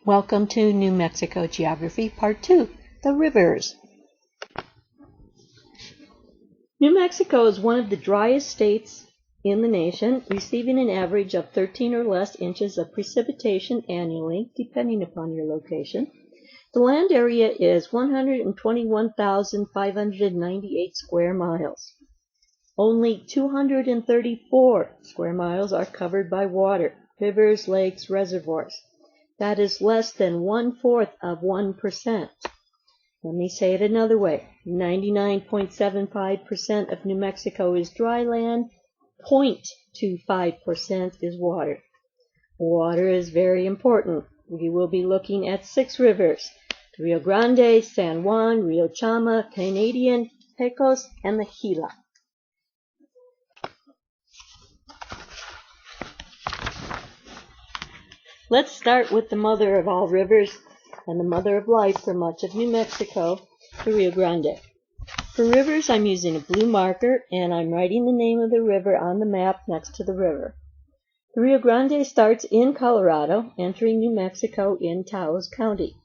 Welcome to New Mexico Geography Part 2, the rivers. New Mexico is one of the driest states in the nation, receiving an average of 13 or less inches of precipitation annually, depending upon your location. The land area is 121,598 square miles. Only 234 square miles are covered by water, rivers, lakes, reservoirs. That is less than 1/4 of 1%. Let me say it another way. 99.75% of New Mexico is dry land. 0.25% is water. Water is very important. We will be looking at 6 rivers: Rio Grande, San Juan, Rio Chama, Canadian, Pecos, and the Gila. Let's start with the mother of all rivers and the mother of life for much of New Mexico, the Rio Grande. For rivers, I'm using a blue marker, and I'm writing the name of the river on the map next to the river. The Rio Grande starts in Colorado, entering New Mexico in Taos County.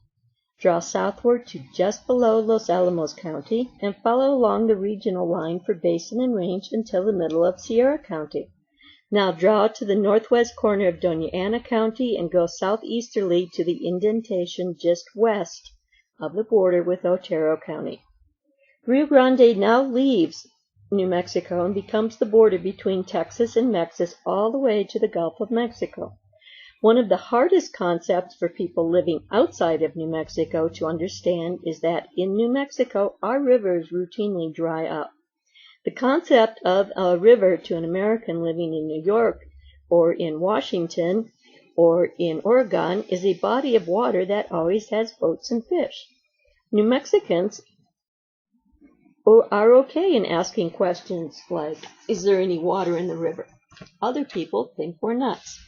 Draw southward to just below Los Alamos County, and follow along the regional line for basin and range until the middle of Sierra County. Now draw to the northwest corner of Doña Ana County and go southeasterly to the indentation just west of the border with Otero County. Rio Grande now leaves New Mexico and becomes the border between Texas and Mexico all the way to the Gulf of Mexico. One of the hardest concepts for people living outside of New Mexico to understand is that in New Mexico, our rivers routinely dry up. The concept of a river to an American living in New York or in Washington or in Oregon is a body of water that always has boats and fish. New Mexicans are okay in asking questions like, is there any water in the river? Other people think we're nuts.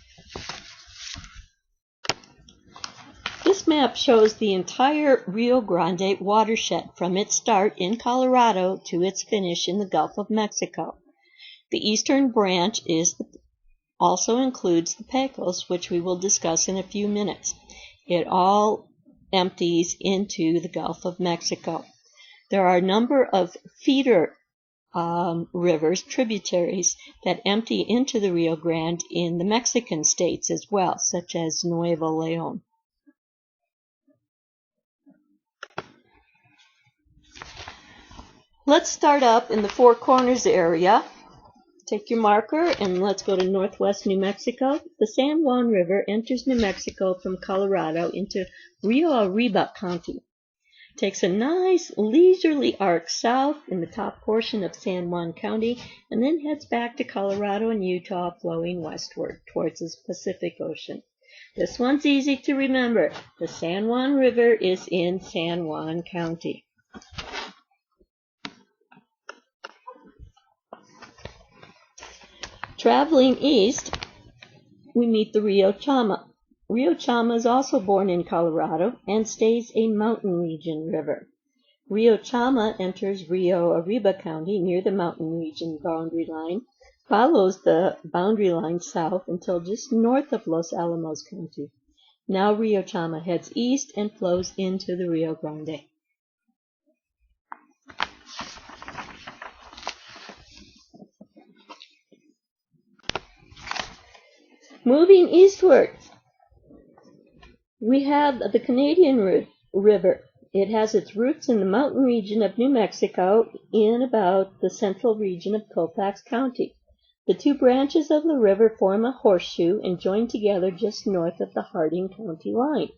This map shows the entire Rio Grande watershed from its start in Colorado to its finish in the Gulf of Mexico. The eastern branch also includes the Pecos, which we will discuss in a few minutes. It all empties into the Gulf of Mexico. There are a number of feeder rivers, tributaries, that empty into the Rio Grande in the Mexican states as well, such as Nuevo León. Let's start up in the Four Corners area. Take your marker and let's go to northwest New Mexico. The San Juan River enters New Mexico from Colorado into Rio Arriba County. Takes a nice leisurely arc south in the top portion of San Juan County and then heads back to Colorado and Utah, flowing westward towards the Pacific Ocean. This one's easy to remember. The San Juan River is in San Juan County. Traveling east, we meet the Rio Chama. Rio Chama is also born in Colorado and stays a mountain region river. Rio Chama enters Rio Arriba County near the mountain region boundary line, follows the boundary line south until just north of Los Alamos County. Now Rio Chama heads east and flows into the Rio Grande. Moving eastward, we have the Canadian River. It has its roots in the mountain region of New Mexico in about the central region of Colfax County. The two branches of the river form a horseshoe and join together just north of the Harding County line.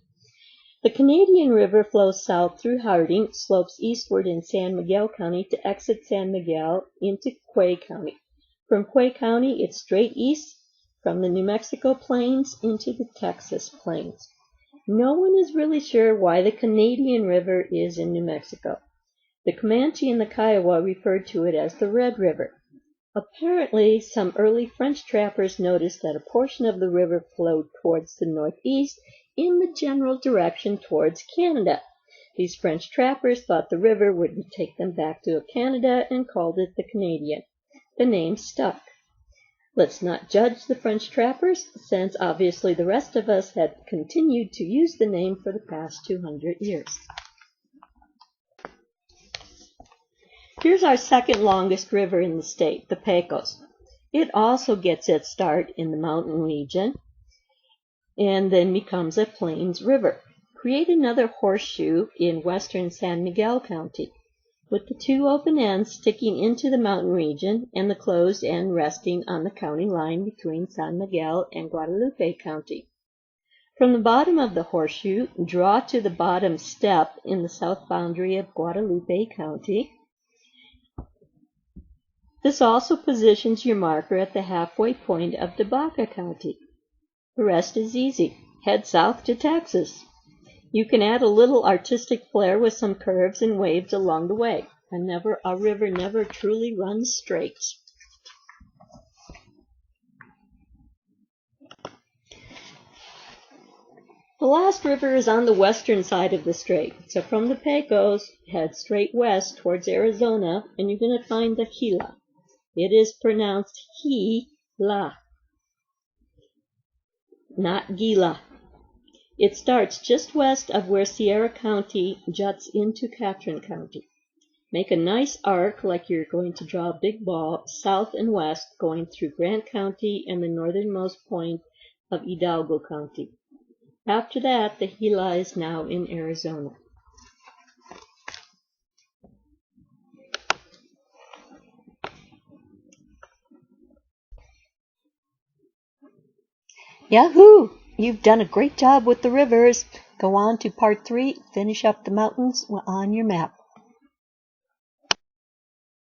The Canadian River flows south through Harding, slopes eastward in San Miguel County to exit San Miguel into Quay County. From Quay County, it's straight east from the New Mexico plains into the Texas plains. No one is really sure why the Canadian River is in New Mexico. The Comanche and the Kiowa referred to it as the Red River. Apparently, some early French trappers noticed that a portion of the river flowed towards the northeast in the general direction towards Canada. These French trappers thought the river would take them back to Canada and called it the Canadian. The name stuck. Let's not judge the French trappers, since obviously the rest of us had continued to use the name for the past 200 years. Here's our second longest river in the state, the Pecos. It also gets its start in the mountain region and then becomes a plains river. Create another horseshoe in western San Miguel County, with the two open ends sticking into the mountain region and the closed end resting on the county line between San Miguel and Guadalupe County. From the bottom of the horseshoe, draw to the bottom step in the south boundary of Guadalupe County. This also positions your marker at the halfway point of Baca County. The rest is easy. Head south to Texas. You can add a little artistic flair with some curves and waves along the way. A river never truly runs straight. The last river is on the western side of the strait. So from the Pecos, head straight west towards Arizona, and you're going to find the Gila. It is pronounced Gila, not Gila. It starts just west of where Sierra County juts into Catron County. Make a nice arc like you're going to draw a big ball south and west going through Grant County and the northernmost point of Hidalgo County. After that, the Gila is now in Arizona. Yahoo! You've done a great job with the rivers. Go on to part 3, finish up the mountains on your map.